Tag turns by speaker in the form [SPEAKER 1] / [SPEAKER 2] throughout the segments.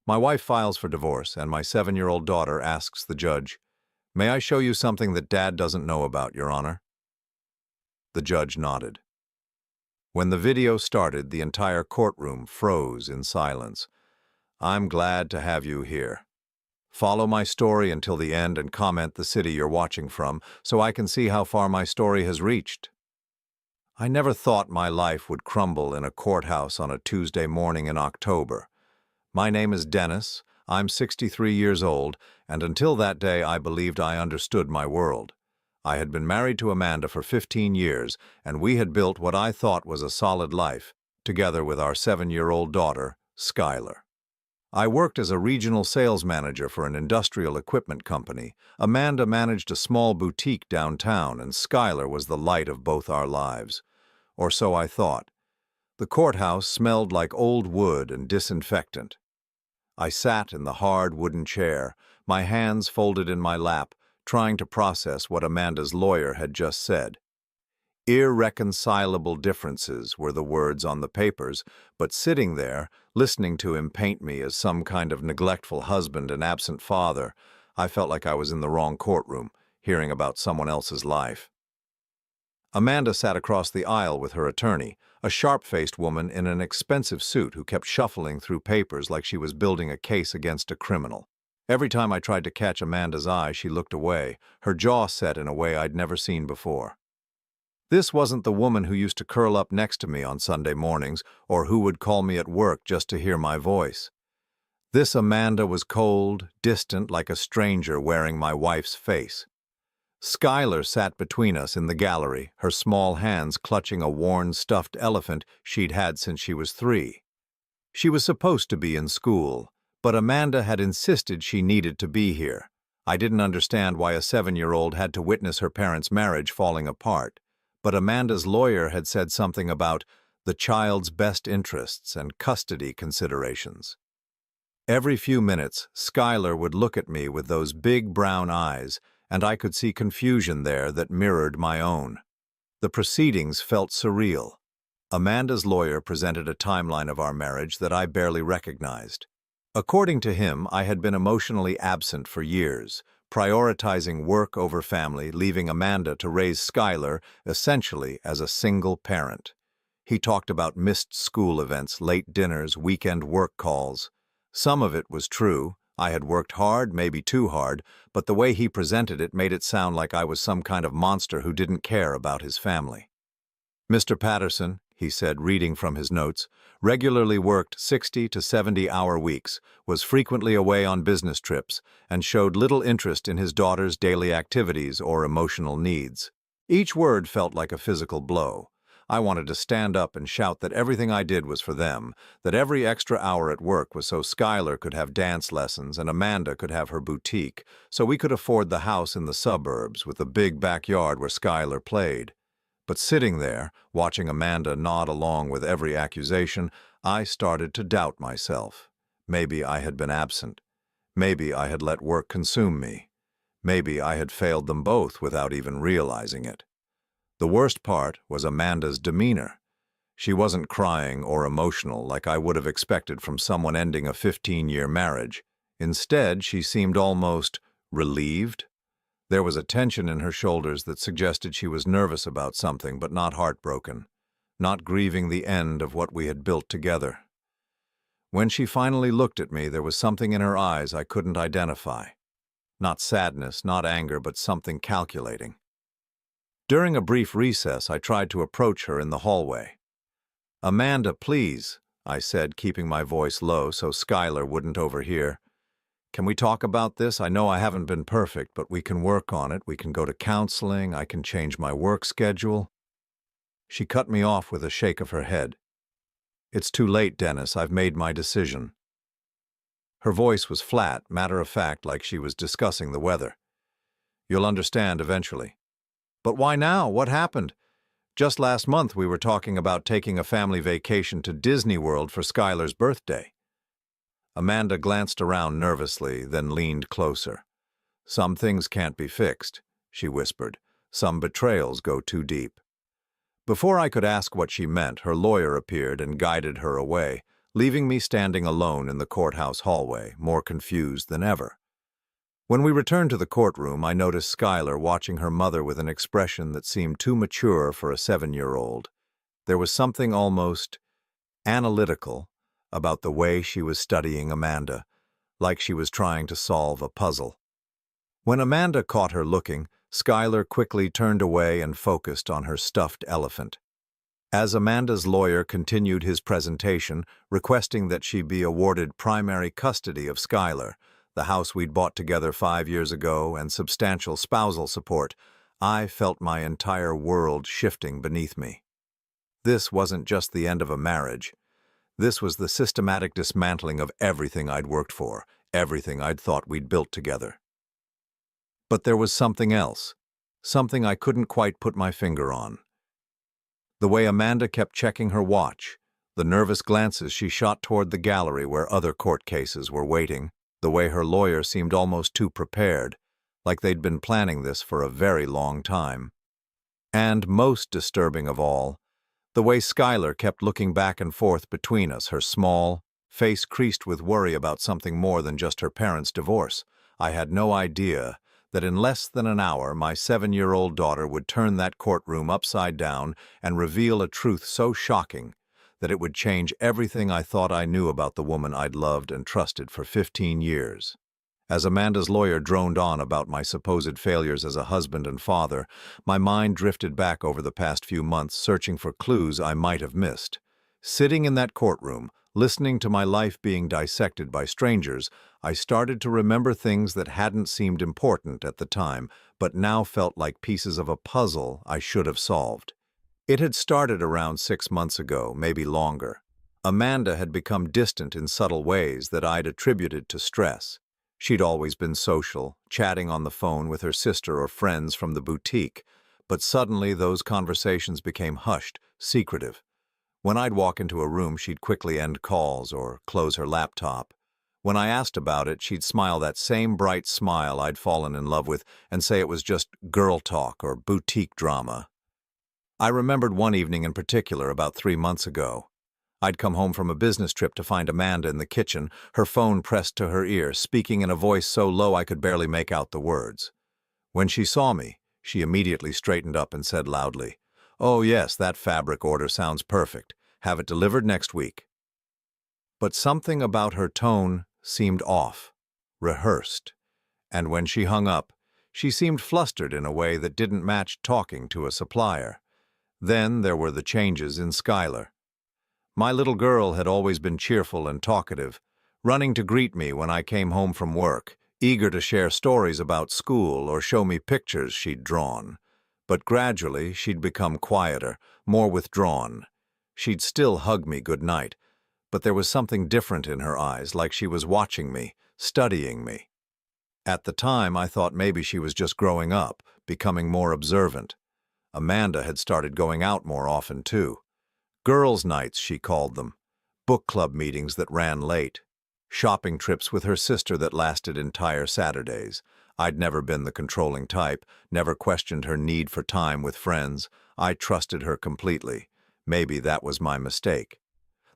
[SPEAKER 1] My wife files for divorce, and my 7-year-old daughter asks the judge, "May I show you something that Dad doesn't know about, Your Honor?" The judge nodded. When the video started, the entire courtroom froze in silence. "I'm glad to have you here. Follow my story until the end and comment the city you're watching from so I can see how far my story has reached." I never thought my life would crumble in a courthouse on a Tuesday morning in October. My name is Dennis, I'm 63 years old, and until that day I believed I understood my world. I had been married to Amanda for 15 years, and we had built what I thought was a solid life, together with our 7-year-old daughter, Skylar. I worked as a regional sales manager for an industrial equipment company. Amanda managed a small boutique downtown, and Skylar was the light of both our lives. Or so I thought. The courthouse smelled like old wood and disinfectant. I sat in the hard wooden chair, my hands folded in my lap, trying to process what Amanda's lawyer had just said. Irreconcilable differences were the words on the papers, but sitting there, listening to him paint me as some kind of neglectful husband and absent father, I felt like I was in the wrong courtroom, hearing about someone else's life. Amanda sat across the aisle with her attorney, a sharp-faced woman in an expensive suit who kept shuffling through papers like she was building a case against a criminal. Every time I tried to catch Amanda's eye, she looked away, her jaw set in a way I'd never seen before. This wasn't the woman who used to curl up next to me on Sunday mornings or who would call me at work just to hear my voice. This Amanda was cold, distant, like a stranger wearing my wife's face. Skylar sat between us in the gallery, her small hands clutching a worn stuffed elephant she'd had since she was 3. She was supposed to be in school, but Amanda had insisted she needed to be here. I didn't understand why a 7-year-old had to witness her parents' marriage falling apart, but Amanda's lawyer had said something about the child's best interests and custody considerations. Every few minutes, Skylar would look at me with those big brown eyes, and I could see confusion there that mirrored my own. The proceedings felt surreal. Amanda's lawyer presented a timeline of our marriage that I barely recognized. According to him, I had been emotionally absent for years, prioritizing work over family, leaving Amanda to raise Skylar essentially as a single parent. He talked about missed school events, late dinners, weekend work calls. Some of it was true. I had worked hard, maybe too hard, but the way he presented it made it sound like I was some kind of monster who didn't care about his family. "Mr. Patterson," he said, reading from his notes, regularly worked 60 to 70-hour weeks, was frequently away on business trips, and showed little interest in his daughter's daily activities or emotional needs. Each word felt like a physical blow. I wanted to stand up and shout that everything I did was for them, that every extra hour at work was so Skylar could have dance lessons and Amanda could have her boutique, so we could afford the house in the suburbs with the big backyard where Skylar played. But sitting there, watching Amanda nod along with every accusation, I started to doubt myself. Maybe I had been absent. Maybe I had let work consume me. Maybe I had failed them both without even realizing it. The worst part was Amanda's demeanor. She wasn't crying or emotional like I would have expected from someone ending a 15-year marriage. Instead, she seemed almost relieved. There was a tension in her shoulders that suggested she was nervous about something but not heartbroken, not grieving the end of what we had built together. When she finally looked at me, there was something in her eyes I couldn't identify. Not sadness, not anger, but something calculating. During a brief recess, I tried to approach her in the hallway. "Amanda, please," I said, keeping my voice low so Skylar wouldn't overhear. "Can we talk about this? I know I haven't been perfect, but we can work on it. We can go to counseling. I can change my work schedule." She cut me off with a shake of her head. "It's too late, Dennis. I've made my decision." Her voice was flat, matter-of-fact, like she was discussing the weather. "You'll understand eventually." "But why now? What happened? Just last month we were talking about taking a family vacation to Disney World for Skylar's birthday." Amanda glanced around nervously, then leaned closer. "Some things can't be fixed," she whispered. "Some betrayals go too deep." Before I could ask what she meant, her lawyer appeared and guided her away, leaving me standing alone in the courthouse hallway, more confused than ever. When we returned to the courtroom, I noticed Skylar watching her mother with an expression that seemed too mature for a 7-year-old. There was something almost analytical about the way she was studying Amanda, like she was trying to solve a puzzle. When Amanda caught her looking, Skylar quickly turned away and focused on her stuffed elephant. As Amanda's lawyer continued his presentation, requesting that she be awarded primary custody of Skylar, the house we'd bought together 5 years ago, and substantial spousal support, I felt my entire world shifting beneath me. This wasn't just the end of a marriage. This was the systematic dismantling of everything I'd worked for, everything I'd thought we'd built together. But there was something else, something I couldn't quite put my finger on. The way Amanda kept checking her watch, the nervous glances she shot toward the gallery where other court cases were waiting, the way her lawyer seemed almost too prepared, like they'd been planning this for a very long time. And most disturbing of all, the way Skylar kept looking back and forth between us, her small face creased with worry about something more than just her parents' divorce. I had no idea that in less than an hour my 7-year-old daughter would turn that courtroom upside down and reveal a truth so shocking that it would change everything I thought I knew about the woman I'd loved and trusted for 15 years. As Amanda's lawyer droned on about my supposed failures as a husband and father, my mind drifted back over the past few months, searching for clues I might have missed. Sitting in that courtroom, listening to my life being dissected by strangers, I started to remember things that hadn't seemed important at the time, but now felt like pieces of a puzzle I should have solved. It had started around 6 months ago, maybe longer. Amanda had become distant in subtle ways that I'd attributed to stress. She'd always been social, chatting on the phone with her sister or friends from the boutique, but suddenly those conversations became hushed, secretive. When I'd walk into a room, she'd quickly end calls or close her laptop. When I asked about it, she'd smile that same bright smile I'd fallen in love with and say it was just girl talk or boutique drama. I remembered one evening in particular about 3 months ago. I'd come home from a business trip to find Amanda in the kitchen, her phone pressed to her ear, speaking in a voice so low I could barely make out the words. When she saw me, she immediately straightened up and said loudly, "Oh yes, that fabric order sounds perfect. Have it delivered next week." But something about her tone seemed off, rehearsed, and when she hung up, she seemed flustered in a way that didn't match talking to a supplier. Then there were the changes in Skylar. My little girl had always been cheerful and talkative, running to greet me when I came home from work, eager to share stories about school or show me pictures she'd drawn. But gradually she'd become quieter, more withdrawn. She'd still hug me goodnight, but there was something different in her eyes, like she was watching me, studying me. At the time, I thought maybe she was just growing up, becoming more observant. Amanda had started going out more often, too. Girls' nights, she called them. Book club meetings that ran late. Shopping trips with her sister that lasted entire Saturdays. I'd never been the controlling type, never questioned her need for time with friends. I trusted her completely. Maybe that was my mistake.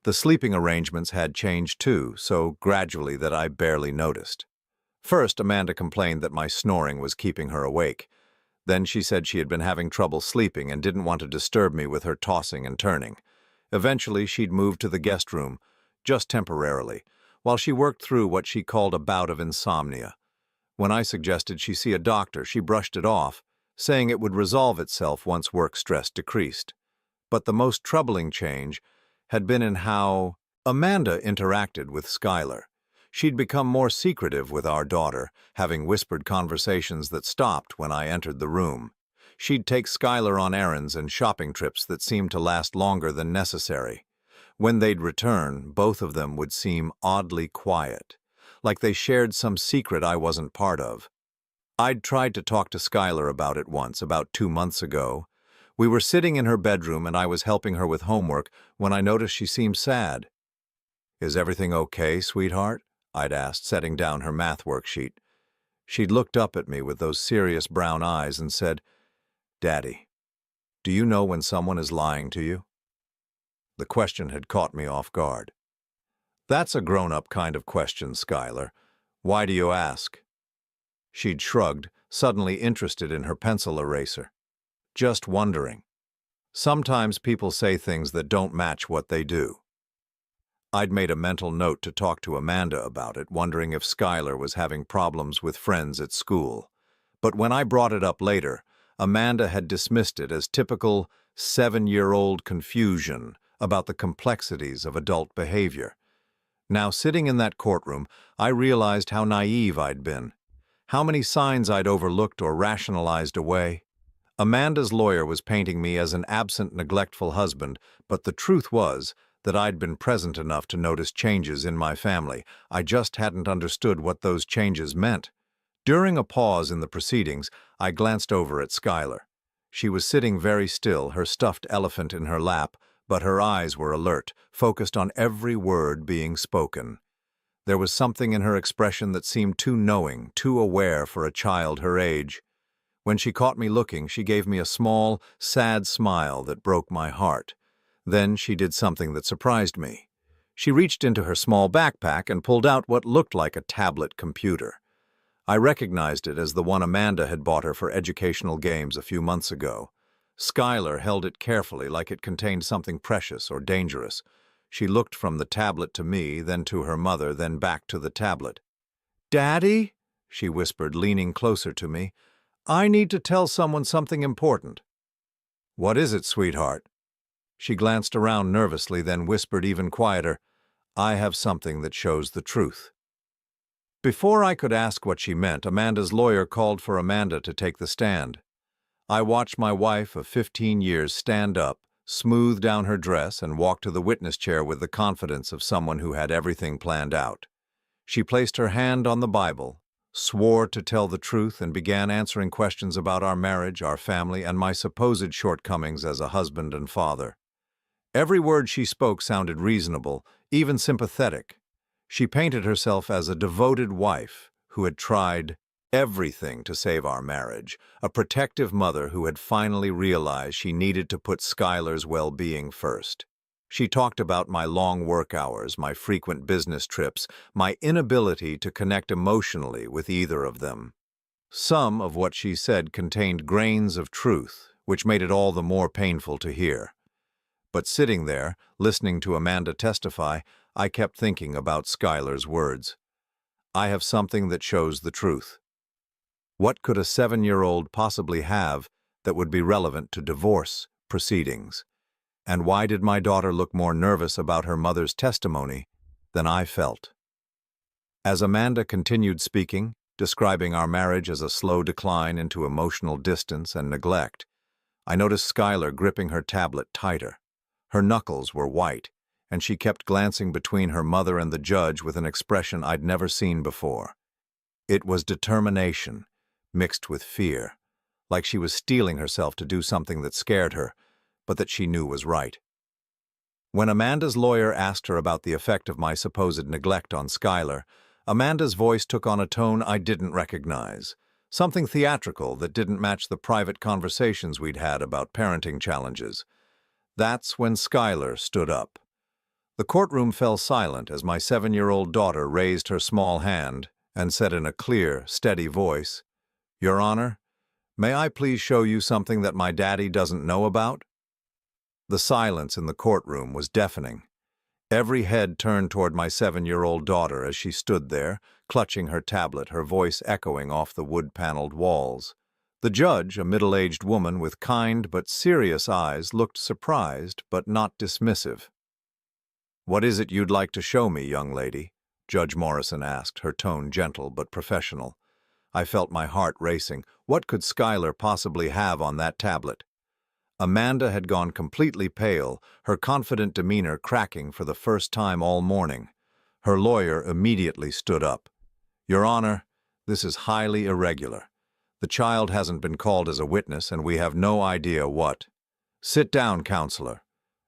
[SPEAKER 1] The sleeping arrangements had changed, too, so gradually that I barely noticed. First, Amanda complained that my snoring was keeping her awake. Then she said she had been having trouble sleeping and didn't want to disturb me with her tossing and turning. Eventually, she'd moved to the guest room, just temporarily, while she worked through what she called a bout of insomnia. When I suggested she see a doctor, she brushed it off, saying it would resolve itself once work stress decreased. But the most troubling change had been in how Amanda interacted with Skylar. She'd become more secretive with our daughter, having whispered conversations that stopped when I entered the room. She'd take Skylar on errands and shopping trips that seemed to last longer than necessary. When they'd return, both of them would seem oddly quiet, like they shared some secret I wasn't part of. I'd tried to talk to Skylar about it once, about 2 months ago. We were sitting in her bedroom and I was helping her with homework when I noticed she seemed sad. "Is everything okay, sweetheart?" I'd asked, setting down her math worksheet. She'd looked up at me with those serious brown eyes and said, "Daddy, do you know when someone is lying to you?" The question had caught me off guard. That's a grown-up kind of question, Skylar. Why do you ask? She'd shrugged, suddenly interested in her pencil eraser. Just wondering. Sometimes people say things that don't match what they do. I'd made a mental note to talk to Amanda about it, wondering if Skylar was having problems with friends at school. But when I brought it up later, Amanda had dismissed it as typical 7-year-old confusion about the complexities of adult behavior. Now, sitting in that courtroom, I realized how naive I'd been, how many signs I'd overlooked or rationalized away. Amanda's lawyer was painting me as an absent, neglectful husband, but the truth was that I'd been present enough to notice changes in my family. I just hadn't understood what those changes meant. During a pause in the proceedings, I glanced over at Skylar. She was sitting very still, her stuffed elephant in her lap, but her eyes were alert, focused on every word being spoken. There was something in her expression that seemed too knowing, too aware for a child her age. When she caught me looking, she gave me a small, sad smile that broke my heart. Then she did something that surprised me. She reached into her small backpack and pulled out what looked like a tablet computer. I recognized it as the one Amanda had bought her for educational games a few months ago. Skylar held it carefully like it contained something precious or dangerous. She looked from the tablet to me, then to her mother, then back to the tablet. "Daddy," she whispered, leaning closer to me, "I need to tell someone something important." "What is it, sweetheart?" She glanced around nervously, then whispered even quieter, "I have something that shows the truth." Before I could ask what she meant, Amanda's lawyer called for Amanda to take the stand. I watched my wife of 15 years stand up, smooth down her dress, and walk to the witness chair with the confidence of someone who had everything planned out. She placed her hand on the Bible, swore to tell the truth, and began answering questions about our marriage, our family, and my supposed shortcomings as a husband and father. Every word she spoke sounded reasonable, even sympathetic. She painted herself as a devoted wife who had tried everything to save our marriage, a protective mother who had finally realized she needed to put Skylar's well-being first. She talked about my long work hours, my frequent business trips, my inability to connect emotionally with either of them. Some of what she said contained grains of truth, which made it all the more painful to hear. But sitting there, listening to Amanda testify, I kept thinking about Skylar's words. I have something that shows the truth. What could a 7-year-old possibly have that would be relevant to divorce proceedings? And why did my daughter look more nervous about her mother's testimony than I felt? As Amanda continued speaking, describing our marriage as a slow decline into emotional distance and neglect, I noticed Skylar gripping her tablet tighter. Her knuckles were white, and she kept glancing between her mother and the judge with an expression I'd never seen before. It was determination, mixed with fear, like she was steeling herself to do something that scared her, but that she knew was right. When Amanda's lawyer asked her about the effect of my supposed neglect on Skylar, Amanda's voice took on a tone I didn't recognize, something theatrical that didn't match the private conversations we'd had about parenting challenges. That's when Skylar stood up. The courtroom fell silent as my 7-year-old daughter raised her small hand and said in a clear, steady voice, "Your Honor, may I please show you something that my daddy doesn't know about?" The silence in the courtroom was deafening. Every head turned toward my 7-year-old daughter as she stood there, clutching her tablet, her voice echoing off the wood-paneled walls. The judge, a middle-aged woman with kind but serious eyes, looked surprised but not dismissive. "What is it you'd like to show me, young lady?" Judge Morrison asked, her tone gentle but professional. I felt my heart racing. What could Skylar possibly have on that tablet? Amanda had gone completely pale, her confident demeanor cracking for the first time all morning. Her lawyer immediately stood up. "Your Honor, this is highly irregular. The child hasn't been called as a witness, and we have no idea what." "Sit down, counselor,"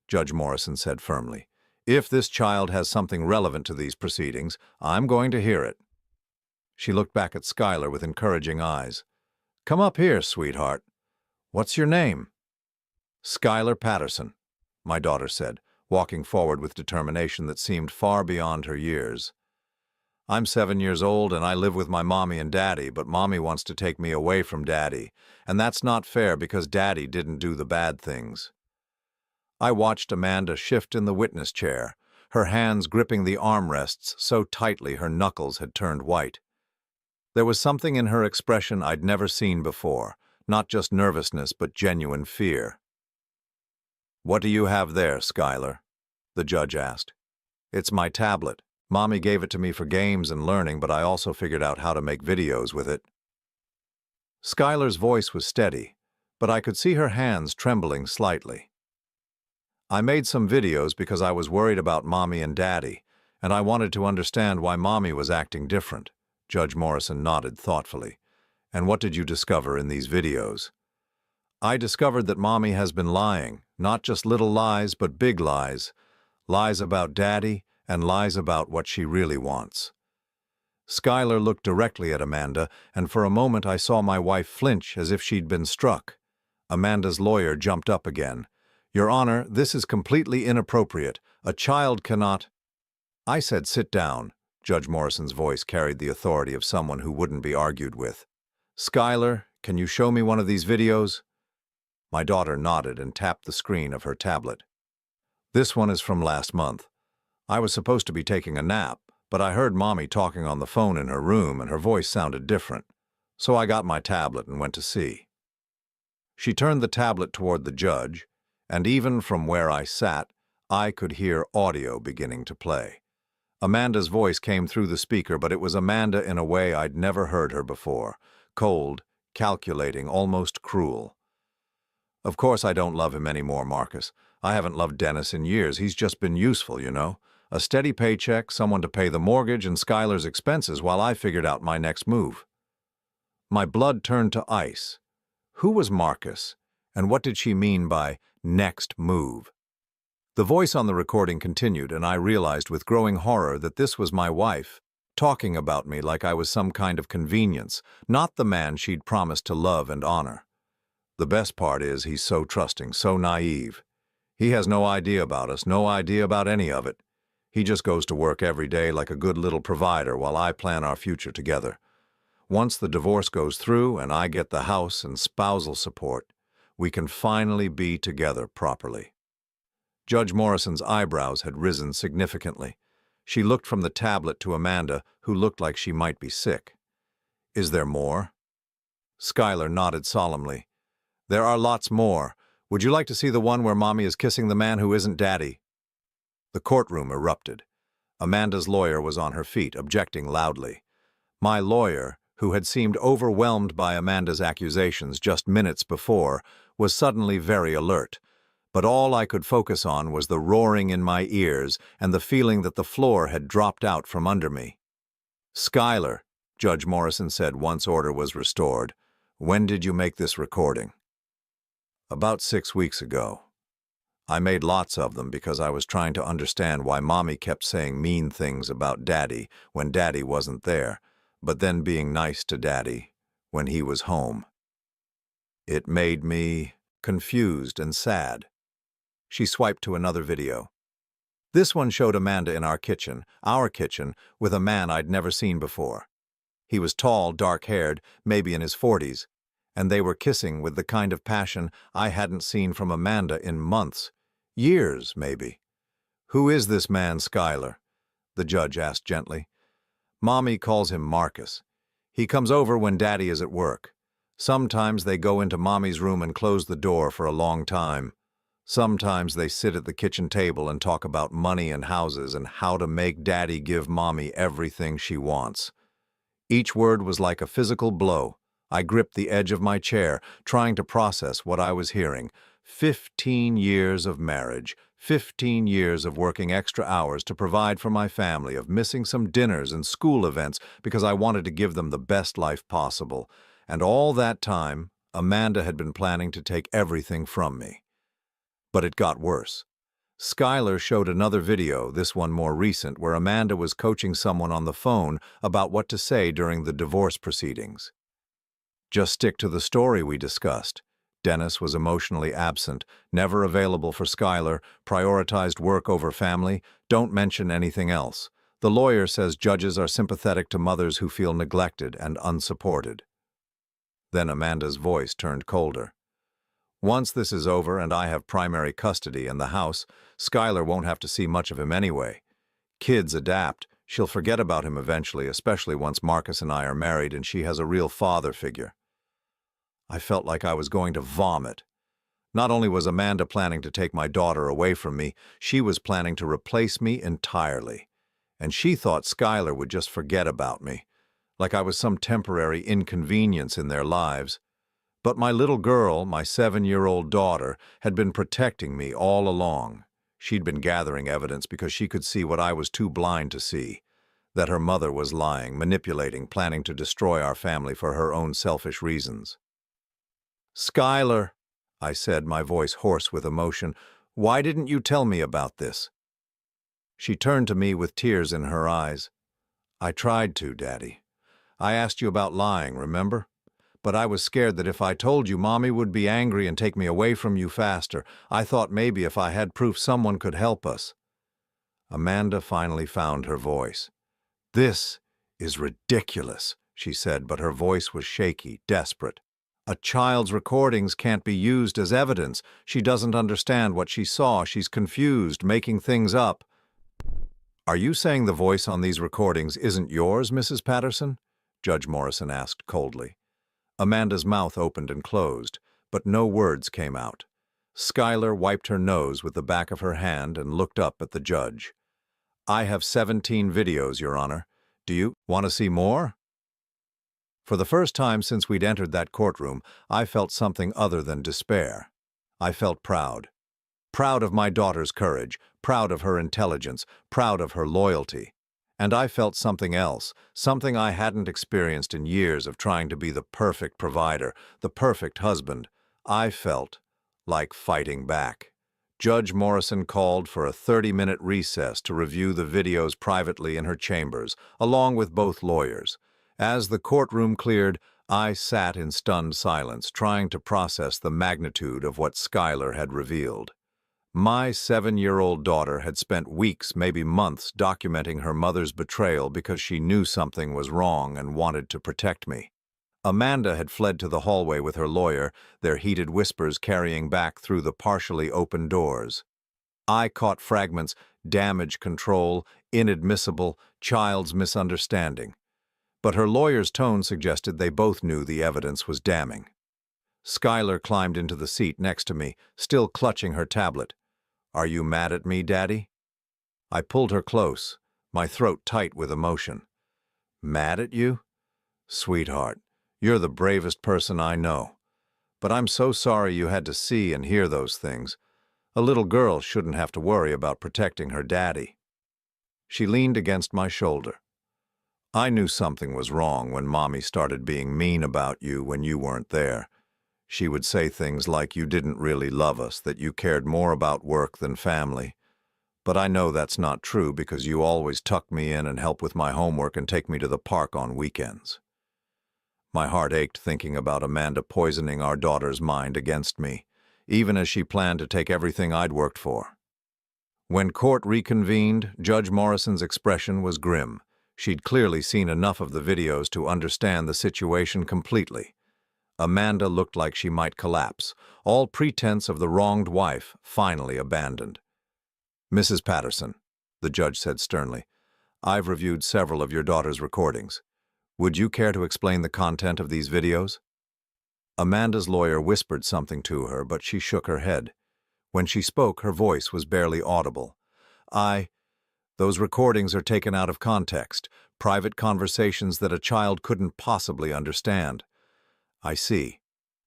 [SPEAKER 1] Judge Morrison said firmly. "If this child has something relevant to these proceedings, I'm going to hear it." She looked back at Skylar with encouraging eyes. "Come up here, sweetheart. What's your name?" "Skylar Patterson," my daughter said. walking forward with determination that seemed far beyond her years. I'm 7 years old and I live with my mommy and daddy, but mommy wants to take me away from daddy, and that's not fair because daddy didn't do the bad things. I watched Amanda shift in the witness chair, her hands gripping the armrests so tightly her knuckles had turned white. There was something in her expression I'd never seen before, not just nervousness but genuine fear. "What do you have there, Skylar?" the judge asked. "It's my tablet. Mommy gave it to me for games and learning, but I also figured out how to make videos with it." Skylar's voice was steady, but I could see her hands trembling slightly. "I made some videos because I was worried about Mommy and Daddy, and I wanted to understand why Mommy was acting different." Judge Morrison nodded thoughtfully. "And what did you discover in these videos?" "I discovered that Mommy has been lying, not just little lies, but big lies. Lies about Daddy, and lies about what she really wants." Skylar looked directly at Amanda, and for a moment I saw my wife flinch as if she'd been struck. Amanda's lawyer jumped up again. "Your Honor, this is completely inappropriate. A child cannot—" I said, "Sit down." Judge Morrison's voice carried the authority of someone who wouldn't be argued with. "Skylar, can you show me one of these videos?" My daughter nodded and tapped the screen of her tablet. "This one is from last month. I was supposed to be taking a nap, but I heard Mommy talking on the phone in her room and her voice sounded different. So I got my tablet and went to see." She turned the tablet toward the judge, and even from where I sat, I could hear audio beginning to play. Amanda's voice came through the speaker, but it was Amanda in a way I'd never heard her before. Cold, calculating, almost cruel. "Of course I don't love him anymore, Marcus. I haven't loved Dennis in years. He's just been useful, you know. A steady paycheck, someone to pay the mortgage and Skylar's expenses while I figured out my next move." My blood turned to ice. Who was Marcus, and what did she mean by next move? The voice on the recording continued, and I realized with growing horror that this was my wife, talking about me like I was some kind of convenience, not the man she'd promised to love and honor. The best part is he's so trusting, so naive. He has no idea about us, no idea about any of it. He just goes to work every day like a good little provider while I plan our future together. Once the divorce goes through and I get the house and spousal support, we can finally be together properly. Judge Morrison's eyebrows had risen significantly. She looked from the tablet to Amanda, who looked like she might be sick. "Is there more?" Skylar nodded solemnly. "There are lots more. Would you like to see the one where Mommy is kissing the man who isn't Daddy?" The courtroom erupted. Amanda's lawyer was on her feet, objecting loudly. My lawyer, who had seemed overwhelmed by Amanda's accusations just minutes before, was suddenly very alert. But all I could focus on was the roaring in my ears and the feeling that the floor had dropped out from under me. "Skylar," Judge Morrison said once order was restored, "when did you make this recording?" "About 6 weeks ago. I made lots of them because I was trying to understand why Mommy kept saying mean things about Daddy when Daddy wasn't there, but then being nice to Daddy when he was home. It made me confused and sad." She swiped to another video. This one showed Amanda in our kitchen, with a man I'd never seen before. He was tall, dark-haired, maybe in his 40s, and they were kissing with the kind of passion I hadn't seen from Amanda in months. Years, maybe. "Who is this man, Skylar?" the judge asked gently. "Mommy calls him Marcus. He comes over when Daddy is at work. Sometimes they go into Mommy's room and close the door for a long time. Sometimes they sit at the kitchen table and talk about money and houses and how to make Daddy give Mommy everything she wants." Each word was like a physical blow. I gripped the edge of my chair, trying to process what I was hearing. 15 years of marriage, 15 years of working extra hours to provide for my family, of missing some dinners and school events because I wanted to give them the best life possible. And all that time, Amanda had been planning to take everything from me. But it got worse. Skylar showed another video, this one more recent, where Amanda was coaching someone on the phone about what to say during the divorce proceedings. "Just stick to the story we discussed. Dennis was emotionally absent, never available for Skylar, prioritized work over family, don't mention anything else. The lawyer says judges are sympathetic to mothers who feel neglected and unsupported. Then Amanda's voice turned colder. Once this is over and I have primary custody in the house, Skylar won't have to see much of him anyway. Kids adapt. She'll forget about him eventually, especially once Marcus and I are married and she has a real father figure. I felt like I was going to vomit. Not only was Amanda planning to take my daughter away from me, she was planning to replace me entirely. And she thought Skylar would just forget about me, like I was some temporary inconvenience in their lives. But my little girl, my 7-year-old daughter, had been protecting me all along. She'd been gathering evidence because she could see what I was too blind to see, that her mother was lying, manipulating, planning to destroy our family for her own selfish reasons. "Skylar," I said, my voice hoarse with emotion, "why didn't you tell me about this?" She turned to me with tears in her eyes. "I tried to, Daddy. I asked you about lying, remember? But I was scared that if I told you, Mommy would be angry and take me away from you faster. I thought maybe if I had proof someone could help us." Amanda finally found her voice. "This is ridiculous," she said, but her voice was shaky, desperate. "A child's recordings can't be used as evidence. She doesn't understand what she saw. She's confused, making things up." "Are you saying the voice on these recordings isn't yours, Mrs. Patterson?" Judge Morrison asked coldly. Amanda's mouth opened and closed, but no words came out. Skylar wiped her nose with the back of her hand and looked up at the judge. "I have 17 videos, Your Honor. Do you want to see more?" For the first time since we'd entered that courtroom, I felt something other than despair. I felt proud. Proud of my daughter's courage, proud of her intelligence, proud of her loyalty. And I felt something else, something I hadn't experienced in years of trying to be the perfect provider, the perfect husband. I felt like fighting back. Judge Morrison called for a 30-minute recess to review the videos privately in her chambers, along with both lawyers. As the courtroom cleared, I sat in stunned silence, trying to process the magnitude of what Skylar had revealed. My 7-year-old daughter had spent weeks, maybe months, documenting her mother's betrayal because she knew something was wrong and wanted to protect me. Amanda had fled to the hallway with her lawyer, their heated whispers carrying back through the partially open doors. I caught fragments: damage control, inadmissible, child's misunderstanding. But her lawyer's tone suggested they both knew the evidence was damning. Skylar climbed into the seat next to me, still clutching her tablet. "Are you mad at me, Daddy?" I pulled her close, my throat tight with emotion. "Mad at you? Sweetheart, you're the bravest person I know. But I'm so sorry you had to see and hear those things. A little girl shouldn't have to worry about protecting her daddy." She leaned against my shoulder. "I knew something was wrong when Mommy started being mean about you when you weren't there. She would say things like you didn't really love us, that you cared more about work than family. But I know that's not true because you always tuck me in and help with my homework and take me to the park on weekends." My heart ached thinking about Amanda poisoning our daughter's mind against me, even as she planned to take everything I'd worked for. When court reconvened, Judge Morrison's expression was grim. She'd clearly seen enough of the videos to understand the situation completely. Amanda looked like she might collapse, all pretense of the wronged wife finally abandoned. "Mrs. Patterson," the judge said sternly, "I've reviewed several of your daughter's recordings. Would you care to explain the content of these videos?" Amanda's lawyer whispered something to her, but she shook her head. When she spoke, her voice was barely audible. Those recordings are taken out of context, private conversations that a child couldn't possibly understand." "I see.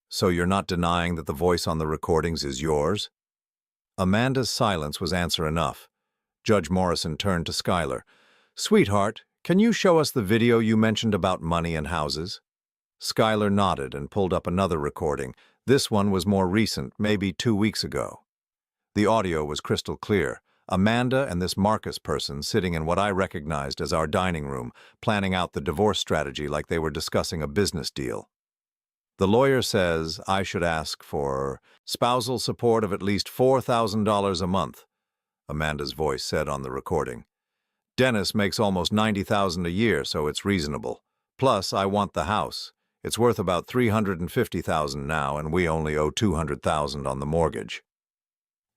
[SPEAKER 1] So you're not denying that the voice on the recordings is yours?" Amanda's silence was answer enough. Judge Morrison turned to Skylar. "Sweetheart, can you show us the video you mentioned about money and houses?" Skylar nodded and pulled up another recording. This one was more recent, maybe 2 weeks ago. The audio was crystal clear. Amanda and this Marcus person sitting in what I recognized as our dining room, planning out the divorce strategy like they were discussing a business deal. The lawyer says I should ask for spousal support of at least $4,000 a month, Amanda's voice said on the recording. Dennis makes almost $90,000 a year, so it's reasonable. Plus, I want the house. It's worth about $350,000 now, and we only owe $200,000 on the mortgage.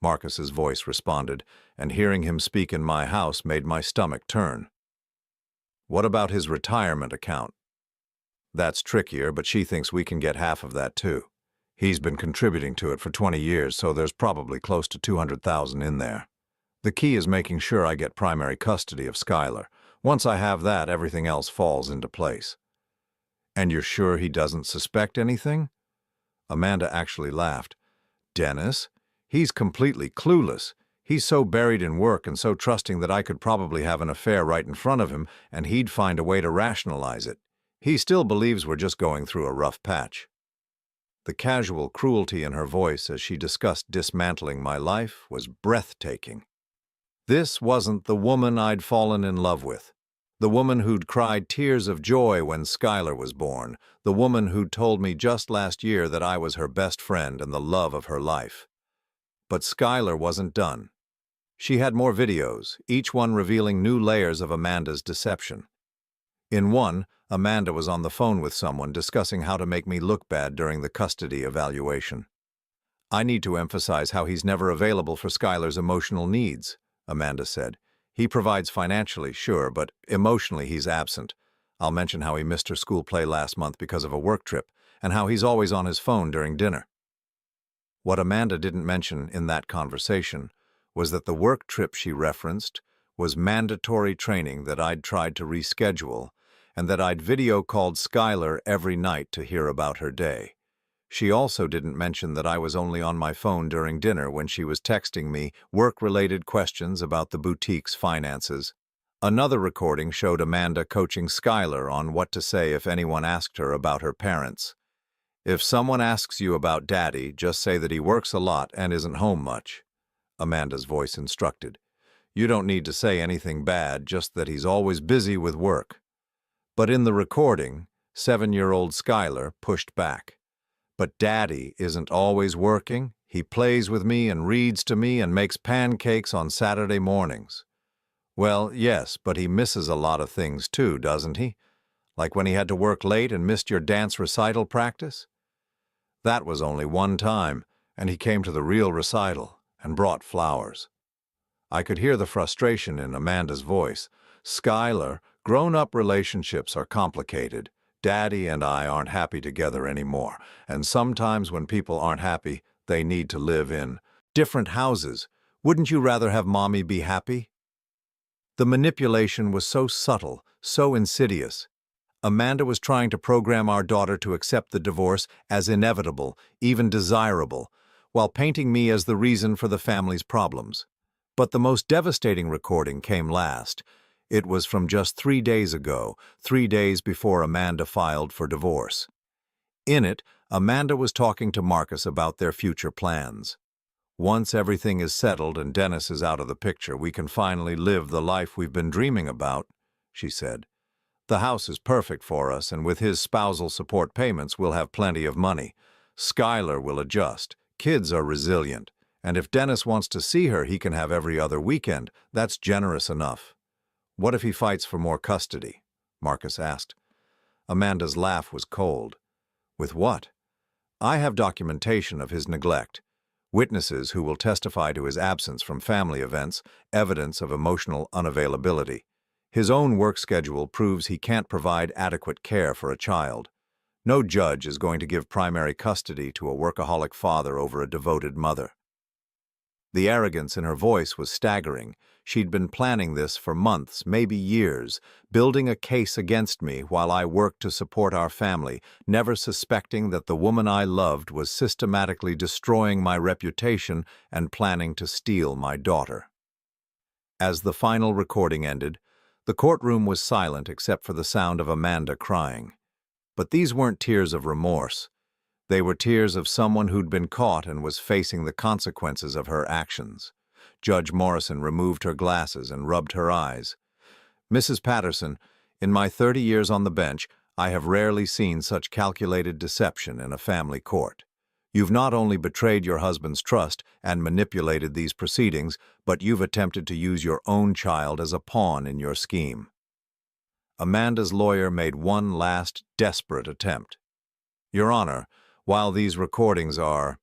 [SPEAKER 1] Marcus's voice responded, and hearing him speak in my house made my stomach turn. What about his retirement account? That's trickier, but she thinks we can get half of that too. He's been contributing to it for 20 years, so there's probably close to $200,000 in there. The key is making sure I get primary custody of Skylar. Once I have that, everything else falls into place. And you're sure he doesn't suspect anything? Amanda actually laughed. Dennis? He's completely clueless. He's so buried in work and so trusting that I could probably have an affair right in front of him and he'd find a way to rationalize it. He still believes we're just going through a rough patch. The casual cruelty in her voice as she discussed dismantling my life was breathtaking. This wasn't the woman I'd fallen in love with. The woman who'd cried tears of joy when Skylar was born. The woman who'd told me just last year that I was her best friend and the love of her life. But Skylar wasn't done. She had more videos, each one revealing new layers of Amanda's deception. In one, Amanda was on the phone with someone discussing how to make me look bad during the custody evaluation. I need to emphasize how he's never available for Skylar's emotional needs, Amanda said. He provides financially, sure, but emotionally he's absent. I'll mention how he missed her school play last month because of a work trip, and how he's always on his phone during dinner. What Amanda didn't mention in that conversation was that the work trip she referenced was mandatory training that I'd tried to reschedule, and that I'd video called Skylar every night to hear about her day. She also didn't mention that I was only on my phone during dinner when she was texting me work-related questions about the boutique's finances. Another recording showed Amanda coaching Skylar on what to say if anyone asked her about her parents. If someone asks you about Daddy, just say that he works a lot and isn't home much, Amanda's voice instructed. You don't need to say anything bad, just that he's always busy with work. But in the recording, 7-year-old Skylar pushed back. But Daddy isn't always working. He plays with me and reads to me and makes pancakes on Saturday mornings. Well, yes, but he misses a lot of things too, doesn't he? Like when he had to work late and missed your dance recital practice? That was only one time, and he came to the real recital and brought flowers. I could hear the frustration in Amanda's voice. Skylar, grown-up relationships are complicated. Daddy and I aren't happy together anymore, and sometimes when people aren't happy, they need to live in different houses. Wouldn't you rather have Mommy be happy? The manipulation was so subtle, so insidious. Amanda was trying to program our daughter to accept the divorce as inevitable, even desirable, while painting me as the reason for the family's problems. But the most devastating recording came last. It was from just 3 days ago, 3 days before Amanda filed for divorce. In it, Amanda was talking to Marcus about their future plans. Once everything is settled and Dennis is out of the picture, we can finally live the life we've been dreaming about, she said. The house is perfect for us, and with his spousal support payments, we'll have plenty of money. Skylar will adjust. Kids are resilient. And if Dennis wants to see her, he can have every other weekend. That's generous enough. What if he fights for more custody? Marcus asked. Amanda's laugh was cold. With what? I have documentation of his neglect. Witnesses who will testify to his absence from family events, evidence of emotional unavailability. His own work schedule proves he can't provide adequate care for a child. No judge is going to give primary custody to a workaholic father over a devoted mother. The arrogance in her voice was staggering. She'd been planning this for months, maybe years, building a case against me while I worked to support our family, never suspecting that the woman I loved was systematically destroying my reputation and planning to steal my daughter. As the final recording ended, the courtroom was silent except for the sound of Amanda crying. But these weren't tears of remorse. They were tears of someone who'd been caught and was facing the consequences of her actions. Judge Morrison removed her glasses and rubbed her eyes. Mrs. Patterson, in my 30 years on the bench, I have rarely seen such calculated deception in a family court. You've not only betrayed your husband's trust and manipulated these proceedings, but you've attempted to use your own child as a pawn in your scheme. Amanda's lawyer made one last desperate attempt. Your Honor, while these recordings are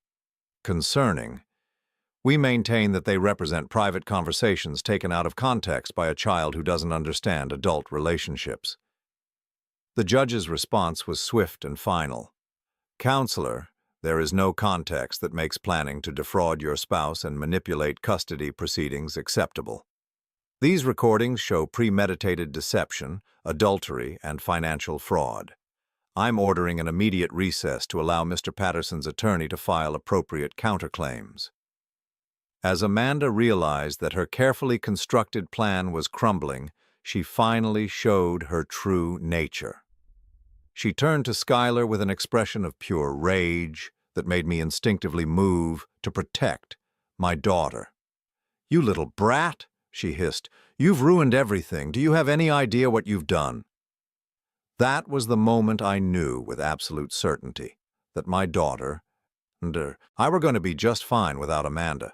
[SPEAKER 1] concerning, we maintain that they represent private conversations taken out of context by a child who doesn't understand adult relationships. The judge's response was swift and final. Counselor, there is no context that makes planning to defraud your spouse and manipulate custody proceedings acceptable. These recordings show premeditated deception, adultery, and financial fraud. I'm ordering an immediate recess to allow Mr. Patterson's attorney to file appropriate counterclaims. As Amanda realized that her carefully constructed plan was crumbling, she finally showed her true nature. She turned to Skylar with an expression of pure rage that made me instinctively move to protect my daughter. "You little brat," she hissed. "You've ruined everything. Do you have any idea what you've done?" That was the moment I knew with absolute certainty that my daughter and I were going to be just fine without Amanda.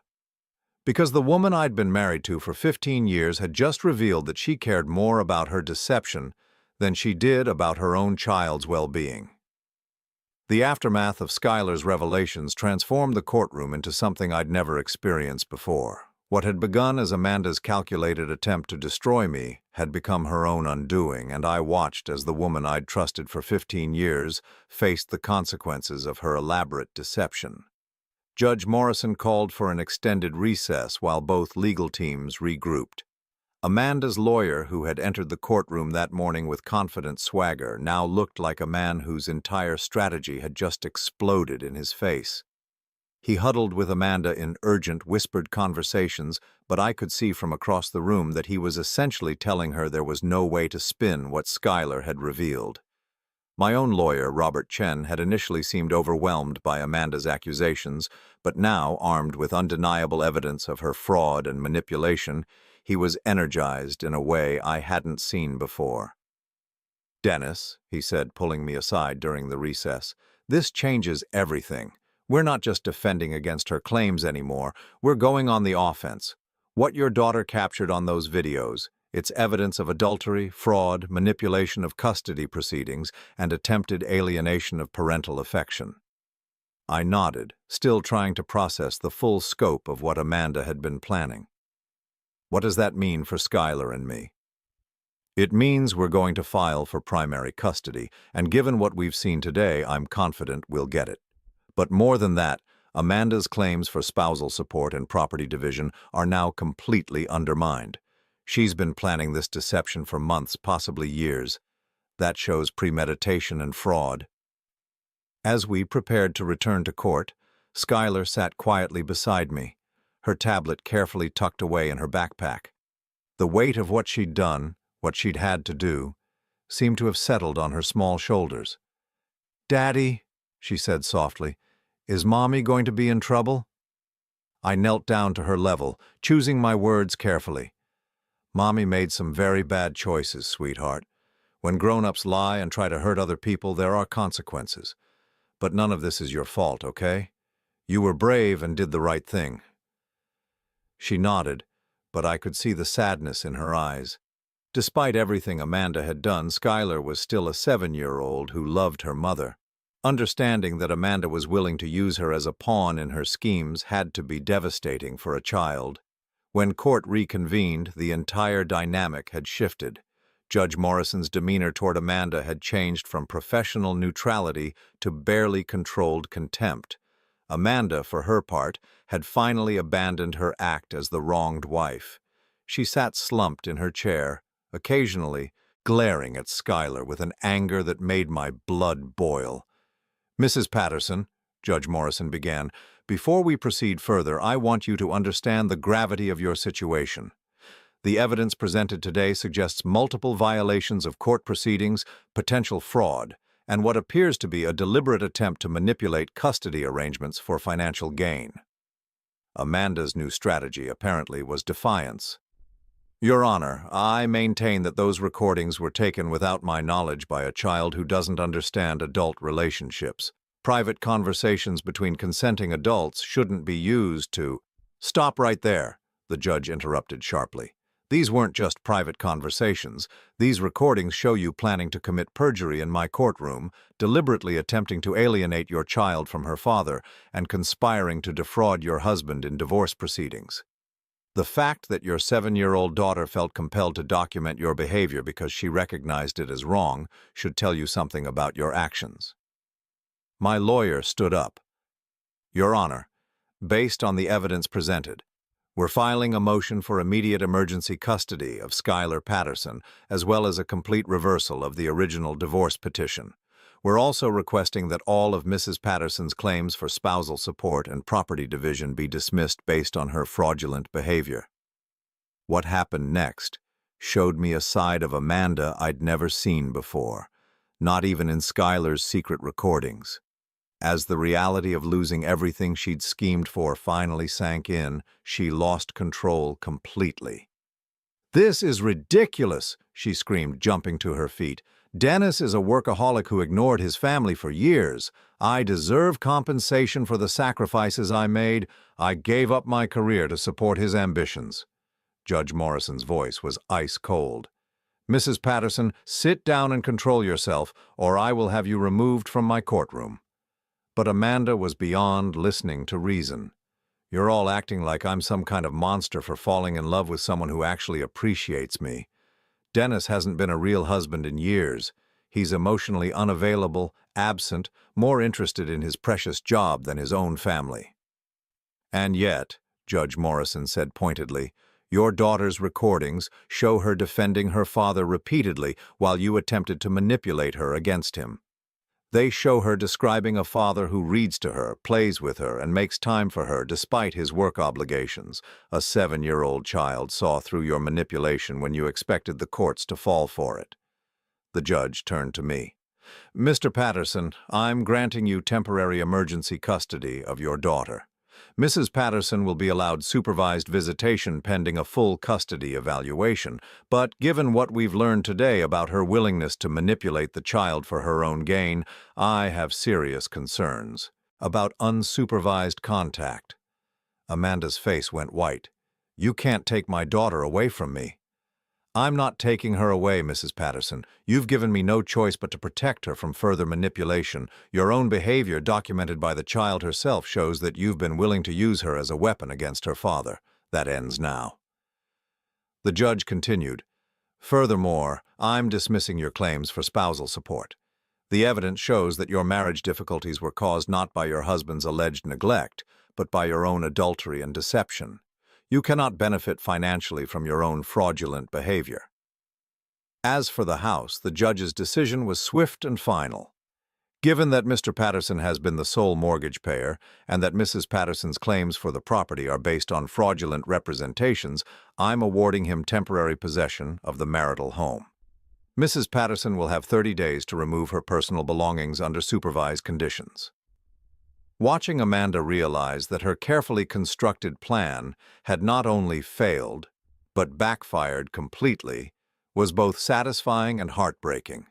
[SPEAKER 1] Because the woman I'd been married to for 15 years had just revealed that she cared more about her deception than she did about her own child's well-being. The aftermath of Skylar's revelations transformed the courtroom into something I'd never experienced before. What had begun as Amanda's calculated attempt to destroy me had become her own undoing, and I watched as the woman I'd trusted for 15 years faced the consequences of her elaborate deception. Judge Morrison called for an extended recess while both legal teams regrouped. Amanda's lawyer, who had entered the courtroom that morning with confident swagger, now looked like a man whose entire strategy had just exploded in his face. He huddled with Amanda in urgent, whispered conversations, but I could see from across the room that he was essentially telling her there was no way to spin what Skylar had revealed. My own lawyer, Robert Chen, had initially seemed overwhelmed by Amanda's accusations, but now, armed with undeniable evidence of her fraud and manipulation, he was energized in a way I hadn't seen before. "Dennis," he said, pulling me aside during the recess, "this changes everything. We're not just defending against her claims anymore, we're going on the offense. What your daughter captured on those videos, it's evidence of adultery, fraud, manipulation of custody proceedings, and attempted alienation of parental affection." I nodded, still trying to process the full scope of what Amanda had been planning. "What does that mean for Skylar and me?" "It means we're going to file for primary custody, and given what we've seen today, I'm confident we'll get it. But more than that, Amanda's claims for spousal support and property division are now completely undermined. She's been planning this deception for months, possibly years. That shows premeditation and fraud." As we prepared to return to court, Skylar sat quietly beside me, her tablet carefully tucked away in her backpack. The weight of what she'd done, what she'd had to do, seemed to have settled on her small shoulders. "Daddy," she said softly, "is Mommy going to be in trouble?" I knelt down to her level, choosing my words carefully. "Mommy made some very bad choices, sweetheart. When grown-ups lie and try to hurt other people, there are consequences. But none of this is your fault, okay? You were brave and did the right thing." She nodded, but I could see the sadness in her eyes. Despite everything Amanda had done, Skylar was still a 7-year-old who loved her mother. Understanding that Amanda was willing to use her as a pawn in her schemes had to be devastating for a child. When court reconvened, the entire dynamic had shifted. Judge Morrison's demeanor toward Amanda had changed from professional neutrality to barely controlled contempt. Amanda, for her part, had finally abandoned her act as the wronged wife. She sat slumped in her chair, occasionally glaring at Skylar with an anger that made my blood boil. "Mrs. Patterson," Judge Morrison began, "before we proceed further, I want you to understand the gravity of your situation. The evidence presented today suggests multiple violations of court proceedings, potential fraud, and what appears to be a deliberate attempt to manipulate custody arrangements for financial gain." Amanda's new strategy, apparently, was defiance. Your Honor, I maintain that those recordings were taken without my knowledge by a child who doesn't understand adult relationships. Private conversations between consenting adults shouldn't be used to— Stop right there, the judge interrupted sharply. These weren't just private conversations. These recordings show you planning to commit perjury in my courtroom, deliberately attempting to alienate your child from her father, and conspiring to defraud your husband in divorce proceedings. The fact that your 7-year-old daughter felt compelled to document your behavior because she recognized it as wrong should tell you something about your actions. My lawyer stood up. Your Honor, based on the evidence presented, we're filing a motion for immediate emergency custody of Skylar Patterson, as well as a complete reversal of the original divorce petition. We're also requesting that all of Mrs. Patterson's claims for spousal support and property division be dismissed based on her fraudulent behavior. What happened next showed me a side of Amanda I'd never seen before, not even in Skylar's secret recordings. As the reality of losing everything she'd schemed for finally sank in, she lost control completely. "This is ridiculous," she screamed, jumping to her feet. "Dennis is a workaholic who ignored his family for years. I deserve compensation for the sacrifices I made. I gave up my career to support his ambitions." Judge Morrison's voice was ice cold. "Mrs. Patterson, sit down and control yourself, or I will have you removed from my courtroom." But Amanda was beyond listening to reason. "You're all acting like I'm some kind of monster for falling in love with someone who actually appreciates me. Dennis hasn't been a real husband in years. He's emotionally unavailable, absent, more interested in his precious job than his own family." "And yet," Judge Morrison said pointedly, "your daughter's recordings show her defending her father repeatedly while you attempted to manipulate her against him. They show her describing a father who reads to her, plays with her, and makes time for her despite his work obligations. A 7-year-old child saw through your manipulation when you expected the courts to fall for it." The judge turned to me. "Mr. Patterson, I'm granting you temporary emergency custody of your daughter. Mrs. Patterson will be allowed supervised visitation pending a full custody evaluation, but given what we've learned today about her willingness to manipulate the child for her own gain, I have serious concerns about unsupervised contact." Amanda's face went white. "You can't take my daughter away from me." "I'm not taking her away, Mrs. Patterson. You've given me no choice but to protect her from further manipulation. Your own behavior, documented by the child herself, shows that you've been willing to use her as a weapon against her father. That ends now." The judge continued, "Furthermore, I'm dismissing your claims for spousal support. The evidence shows that your marriage difficulties were caused not by your husband's alleged neglect, but by your own adultery and deception. You cannot benefit financially from your own fraudulent behavior." As for the house, the judge's decision was swift and final. Given that Mr. Patterson has been the sole mortgage payer and that Mrs. Patterson's claims for the property are based on fraudulent representations, I'm awarding him temporary possession of the marital home. Mrs. Patterson will have 30 days to remove her personal belongings under supervised conditions. Watching Amanda realize that her carefully constructed plan had not only failed, but backfired completely, was both satisfying and heartbreaking.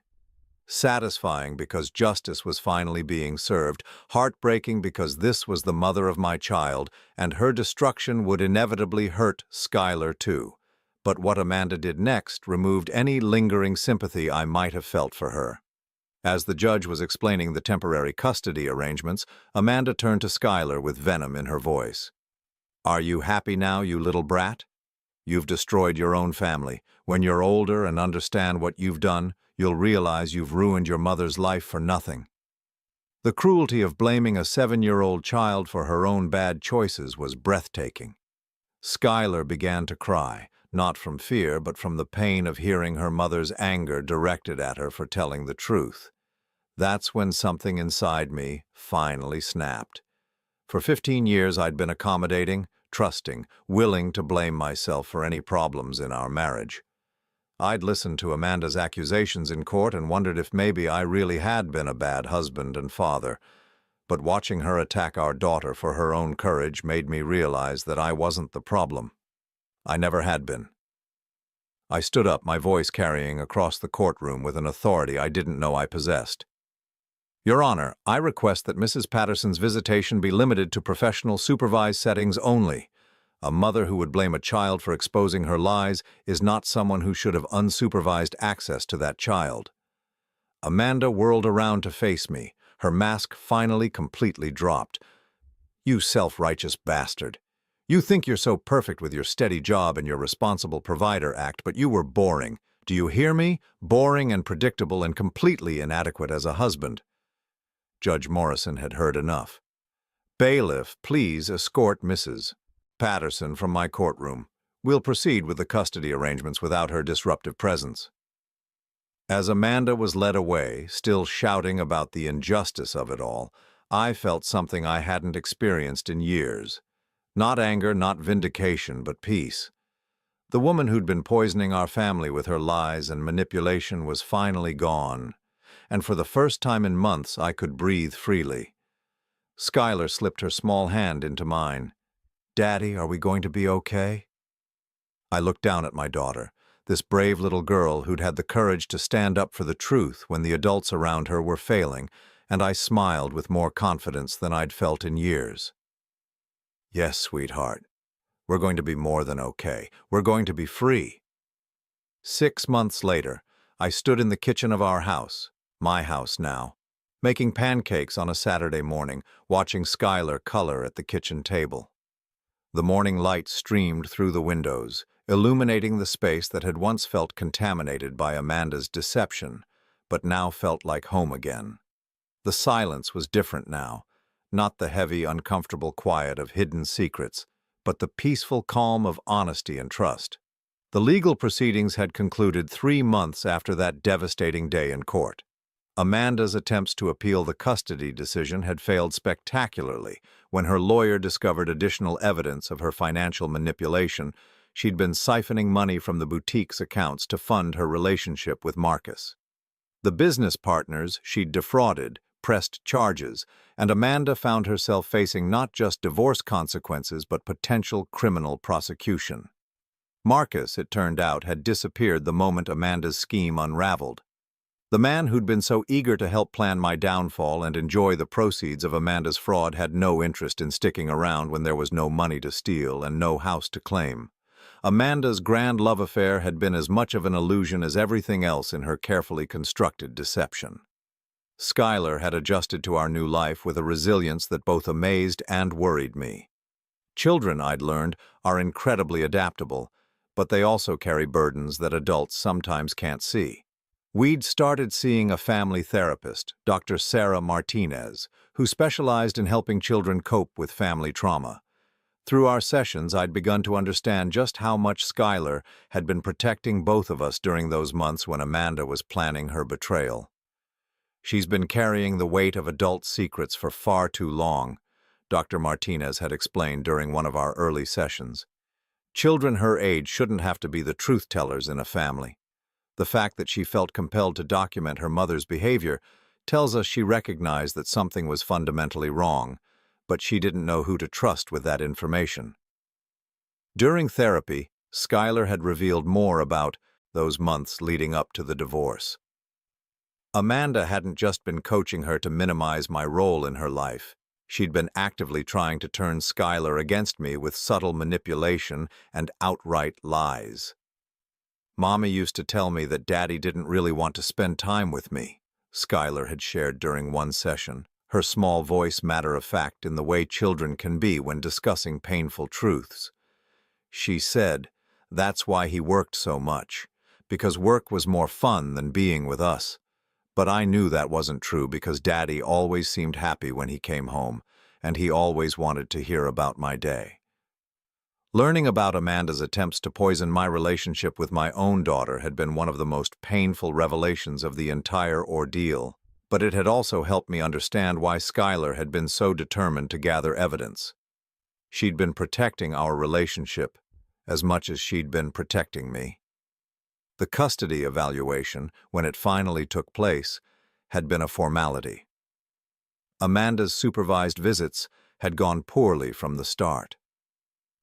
[SPEAKER 1] Satisfying because justice was finally being served, heartbreaking because this was the mother of my child, and her destruction would inevitably hurt Skylar too. But what Amanda did next removed any lingering sympathy I might have felt for her. As the judge was explaining the temporary custody arrangements, Amanda turned to Skylar with venom in her voice. "Are you happy now, you little brat? You've destroyed your own family. When you're older and understand what you've done, you'll realize you've ruined your mother's life for nothing." The cruelty of blaming a 7-year-old child for her own bad choices was breathtaking. Skylar began to cry, not from fear, but from the pain of hearing her mother's anger directed at her for telling the truth. That's when something inside me finally snapped. For 15 years I'd been accommodating, trusting, willing to blame myself for any problems in our marriage. I'd listened to Amanda's accusations in court and wondered if maybe I really had been a bad husband and father. But watching her attack our daughter for her own courage made me realize that I wasn't the problem. I never had been. I stood up, my voice carrying across the courtroom with an authority I didn't know I possessed. Your Honor, I request that Mrs. Patterson's visitation be limited to professional supervised settings only. A mother who would blame a child for exposing her lies is not someone who should have unsupervised access to that child. Amanda whirled around to face me, her mask finally completely dropped. You self-righteous bastard. You think you're so perfect with your steady job and your responsible provider act, but you were boring. Do you hear me? Boring and predictable and completely inadequate as a husband. Judge Morrison had heard enough. Bailiff, please escort Mrs. Patterson from my courtroom. We'll proceed with the custody arrangements without her disruptive presence. As Amanda was led away, still shouting about the injustice of it all, I felt something I hadn't experienced in years. Not anger, not vindication, but peace. The woman who'd been poisoning our family with her lies and manipulation was finally gone, and for the first time in months I could breathe freely. Skylar slipped her small hand into mine. Daddy, are we going to be okay? I looked down at my daughter, this brave little girl who'd had the courage to stand up for the truth when the adults around her were failing, and I smiled with more confidence than I'd felt in years. Yes, sweetheart. We're going to be more than okay. We're going to be free. 6 months later, I stood in the kitchen of our house, my house now, making pancakes on a Saturday morning, watching Skylar color at the kitchen table. The morning light streamed through the windows, illuminating the space that had once felt contaminated by Amanda's deception, but now felt like home again. The silence was different now, not the heavy, uncomfortable quiet of hidden secrets, but the peaceful calm of honesty and trust. The legal proceedings had concluded 3 months after that devastating day in court. Amanda's attempts to appeal the custody decision had failed spectacularly when her lawyer discovered additional evidence of her financial manipulation. She'd been siphoning money from the boutique's accounts to fund her relationship with Marcus. The business partners she'd defrauded pressed charges, and Amanda found herself facing not just divorce consequences but potential criminal prosecution. Marcus, it turned out, had disappeared the moment Amanda's scheme unraveled. The man who'd been so eager to help plan my downfall and enjoy the proceeds of Amanda's fraud had no interest in sticking around when there was no money to steal and no house to claim. Amanda's grand love affair had been as much of an illusion as everything else in her carefully constructed deception. Skylar had adjusted to our new life with a resilience that both amazed and worried me. Children, I'd learned, are incredibly adaptable, but they also carry burdens that adults sometimes can't see. We'd started seeing a family therapist, Dr. Sarah Martinez, who specialized in helping children cope with family trauma. Through our sessions, I'd begun to understand just how much Skylar had been protecting both of us during those months when Amanda was planning her betrayal. She's been carrying the weight of adult secrets for far too long, Dr. Martinez had explained during one of our early sessions. Children her age shouldn't have to be the truth-tellers in a family. The fact that she felt compelled to document her mother's behavior tells us she recognized that something was fundamentally wrong, but she didn't know who to trust with that information. During therapy, Skylar had revealed more about those months leading up to the divorce. Amanda hadn't just been coaching her to minimize my role in her life. She'd been actively trying to turn Skylar against me with subtle manipulation and outright lies. Mommy used to tell me that Daddy didn't really want to spend time with me, Skylar had shared during one session, her small voice matter-of-fact in the way children can be when discussing painful truths. She said, that's why he worked so much, because work was more fun than being with us. But I knew that wasn't true because Daddy always seemed happy when he came home, and he always wanted to hear about my day. Learning about Amanda's attempts to poison my relationship with my own daughter had been one of the most painful revelations of the entire ordeal, but it had also helped me understand why Skylar had been so determined to gather evidence. She'd been protecting our relationship as much as she'd been protecting me. The custody evaluation, when it finally took place, had been a formality. Amanda's supervised visits had gone poorly from the start.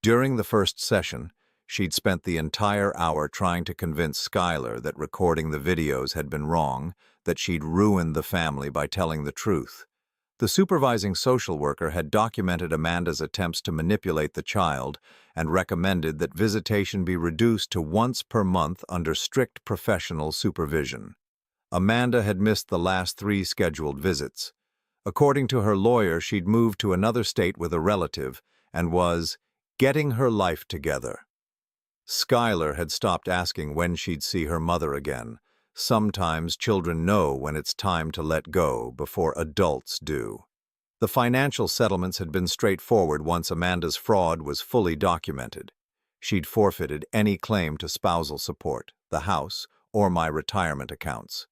[SPEAKER 1] During the first session, She'd spent the entire hour trying to convince Skylar that recording the videos had been wrong, that she'd ruined the family by telling the truth. The supervising social worker had documented Amanda's attempts to manipulate the child and recommended that visitation be reduced to once per month under strict professional supervision. Amanda had missed the last 3 scheduled visits. According to her lawyer, she'd moved to another state with a relative and was getting her life together. Skylar had stopped asking when she'd see her mother again. Sometimes children know when it's time to let go before adults do. The financial settlements had been straightforward once Amanda's fraud was fully documented. She'd forfeited any claim to spousal support, the house, or my retirement accounts.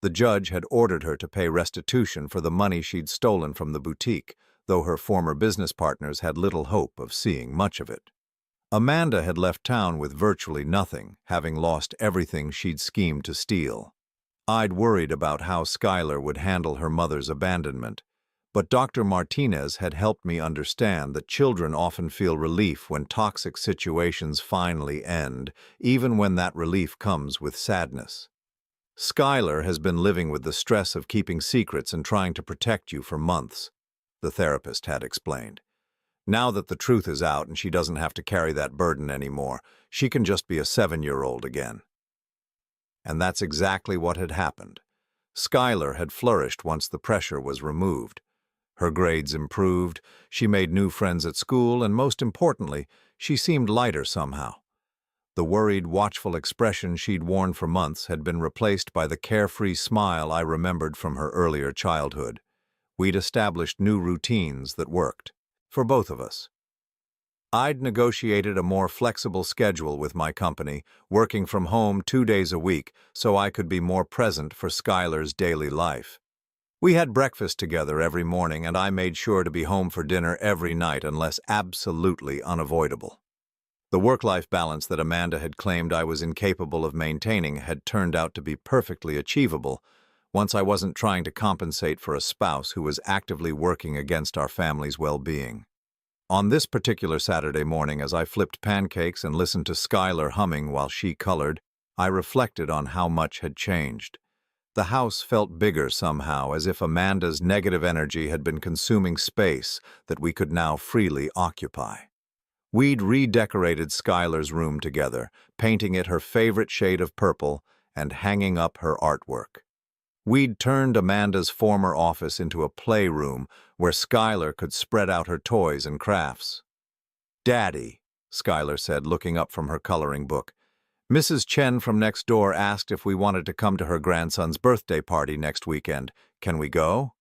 [SPEAKER 1] The judge had ordered her to pay restitution for the money she'd stolen from the boutique, though her former business partners had little hope of seeing much of it. Amanda had left town with virtually nothing, having lost everything she'd schemed to steal. I'd worried about how Skylar would handle her mother's abandonment, but Dr. Martinez had helped me understand that children often feel relief when toxic situations finally end, even when that relief comes with sadness. Skylar has been living with the stress of keeping secrets and trying to protect you for months, the therapist had explained. Now that the truth is out and she doesn't have to carry that burden anymore, she can just be a 7-year-old again. And that's exactly what had happened. Skylar had flourished once the pressure was removed. Her grades improved, she made new friends at school, and most importantly, she seemed lighter somehow. The worried, watchful expression she'd worn for months had been replaced by the carefree smile I remembered from her earlier childhood. We'd established new routines that worked. For both of us. I'd negotiated a more flexible schedule with my company, working from home 2 days a week so I could be more present for Skylar's daily life. We had breakfast together every morning, and I made sure to be home for dinner every night unless absolutely unavoidable. The work-life balance that Amanda had claimed I was incapable of maintaining had turned out to be perfectly achievable, once I wasn't trying to compensate for a spouse who was actively working against our family's well-being. On this particular Saturday morning, as I flipped pancakes and listened to Skylar humming while she colored, I reflected on how much had changed. The house felt bigger somehow, as if Amanda's negative energy had been consuming space that we could now freely occupy. We'd redecorated Skylar's room together, painting it her favorite shade of purple and hanging up her artwork. We'd turned Amanda's former office into a playroom where Skylar could spread out her toys and crafts. "Daddy," Skylar said, looking up from her coloring book, "Mrs. Chen from next door asked if we wanted to come to her grandson's birthday party next weekend. Can we go?"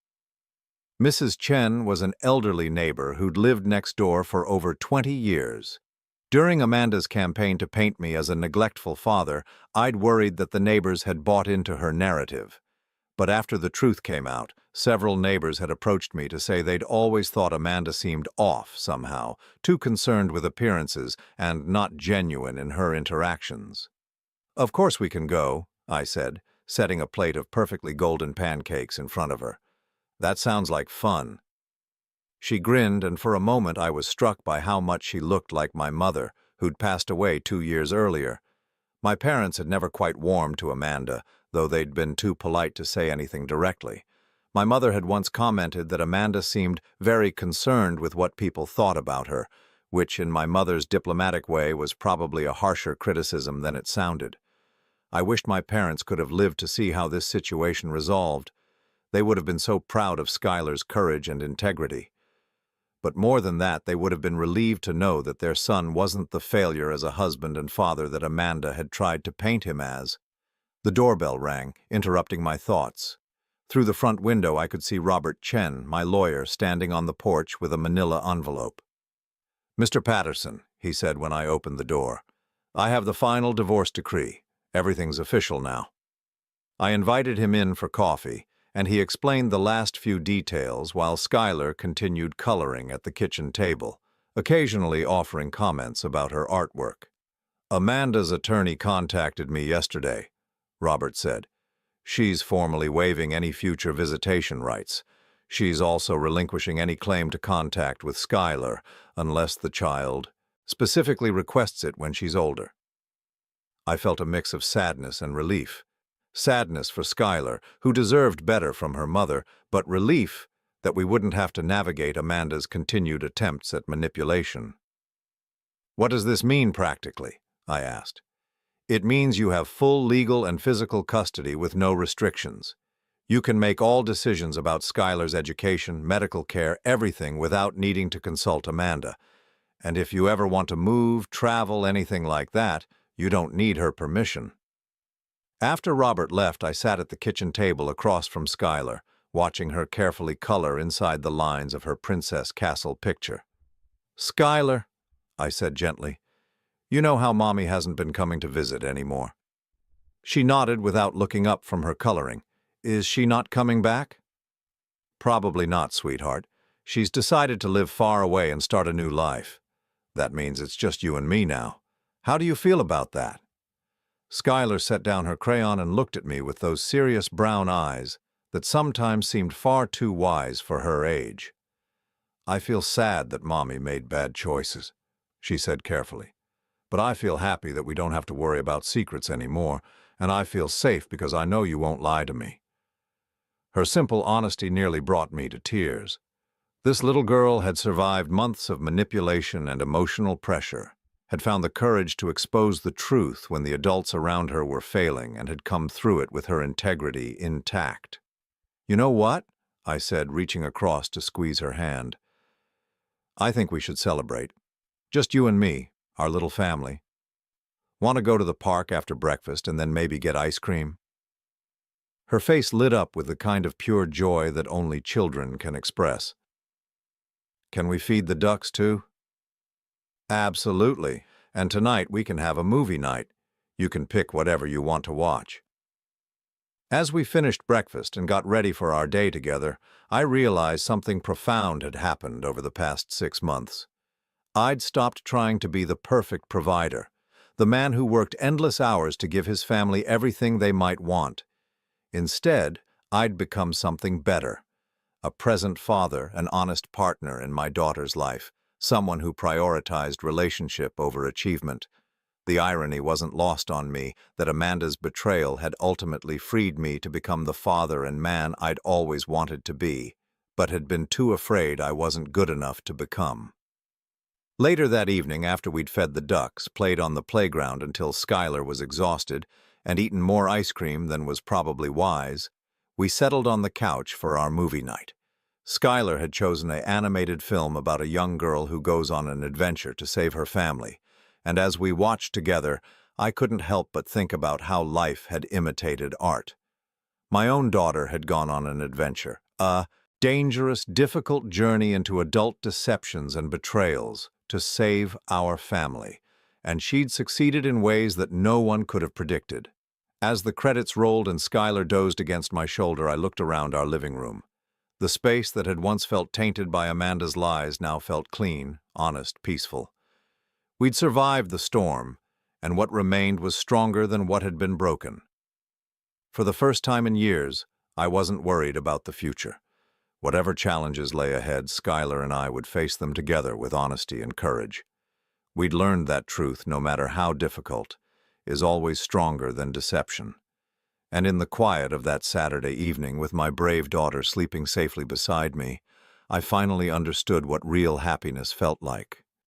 [SPEAKER 1] Mrs. Chen was an elderly neighbor who'd lived next door for over 20 years. During Amanda's campaign to paint me as a neglectful father, I'd worried that the neighbors had bought into her narrative. But after the truth came out, several neighbors had approached me to say they'd always thought Amanda seemed off somehow, too concerned with appearances and not genuine in her interactions. "Of course we can go," I said, setting a plate of perfectly golden pancakes in front of her. "That sounds like fun." She grinned, and for a moment I was struck by how much she looked like my mother, who'd passed away 2 years earlier. My parents had never quite warmed to Amanda, though they'd been too polite to say anything directly. My mother had once commented that Amanda seemed very concerned with what people thought about her, which in my mother's diplomatic way was probably a harsher criticism than it sounded. I wished my parents could have lived to see how this situation resolved. They would have been so proud of Skylar's courage and integrity. But more than that, they would have been relieved to know that their son wasn't the failure as a husband and father that Amanda had tried to paint him as. The doorbell rang, interrupting my thoughts. Through the front window, I could see Robert Chen, my lawyer, standing on the porch with a manila envelope. "Mr. Patterson," he said when I opened the door, "I have the final divorce decree. Everything's official now." I invited him in for coffee, and he explained the last few details while Skylar continued coloring at the kitchen table, occasionally offering comments about her artwork. "Amanda's attorney contacted me yesterday," Robert said. "She's formally waiving any future visitation rights. She's also relinquishing any claim to contact with Skylar, unless the child..." specifically requests it when she's older. I felt a mix of sadness and relief. Sadness for Skylar, who deserved better from her mother, but relief that we wouldn't have to navigate Amanda's continued attempts at manipulation. "What does this mean practically?" I asked. "It means you have full legal and physical custody with no restrictions. You can make all decisions about Skylar's education, medical care, everything without needing to consult Amanda. And if you ever want to move, travel, anything like that, you don't need her permission." After Robert left, I sat at the kitchen table across from Skylar, watching her carefully color inside the lines of her Princess Castle picture. "Skylar," I said gently, "you know how Mommy hasn't been coming to visit anymore." She nodded without looking up from her coloring. "Is she not coming back?" "Probably not, sweetheart. She's decided to live far away and start a new life. That means it's just you and me now. How do you feel about that?" Skylar set down her crayon and looked at me with those serious brown eyes that sometimes seemed far too wise for her age. "I feel sad that Mommy made bad choices," she said carefully. "But I feel happy that we don't have to worry about secrets anymore, and I feel safe because I know you won't lie to me." Her simple honesty nearly brought me to tears. This little girl had survived months of manipulation and emotional pressure, had found the courage to expose the truth when the adults around her were failing, and had come through it with her integrity intact. "You know what?" I said, reaching across to squeeze her hand. "I think we should celebrate. Just you and me, our little family. Want to go to the park after breakfast and then maybe get ice cream?" Her face lit up with the kind of pure joy that only children can express. "Can we feed the ducks too?" "Absolutely. And tonight we can have a movie night. You can pick whatever you want to watch." As we finished breakfast and got ready for our day together, I realized something profound had happened over the past 6 months. I'd stopped trying to be the perfect provider, the man who worked endless hours to give his family everything they might want. Instead, I'd become something better, a present father, an honest partner in my daughter's life, someone who prioritized relationship over achievement. The irony wasn't lost on me that Amanda's betrayal had ultimately freed me to become the father and man I'd always wanted to be, but had been too afraid I wasn't good enough to become. Later that evening, after we'd fed the ducks, played on the playground until Skylar was exhausted, and eaten more ice cream than was probably wise, we settled on the couch for our movie night. Skylar had chosen an animated film about a young girl who goes on an adventure to save her family, and as we watched together, I couldn't help but think about how life had imitated art. My own daughter had gone on an adventure, a dangerous, difficult journey into adult deceptions and betrayals to save our family, and she'd succeeded in ways that no one could have predicted. As the credits rolled and Skylar dozed against my shoulder, I looked around our living room. The space that had once felt tainted by Amanda's lies now felt clean, honest, peaceful. We'd survived the storm, and what remained was stronger than what had been broken. For the first time in years, I wasn't worried about the future. Whatever challenges lay ahead, Skylar and I would face them together with honesty and courage. We'd learned that truth, no matter how difficult, is always stronger than deception. And in the quiet of that Saturday evening, with my brave daughter sleeping safely beside me, I finally understood what real happiness felt like.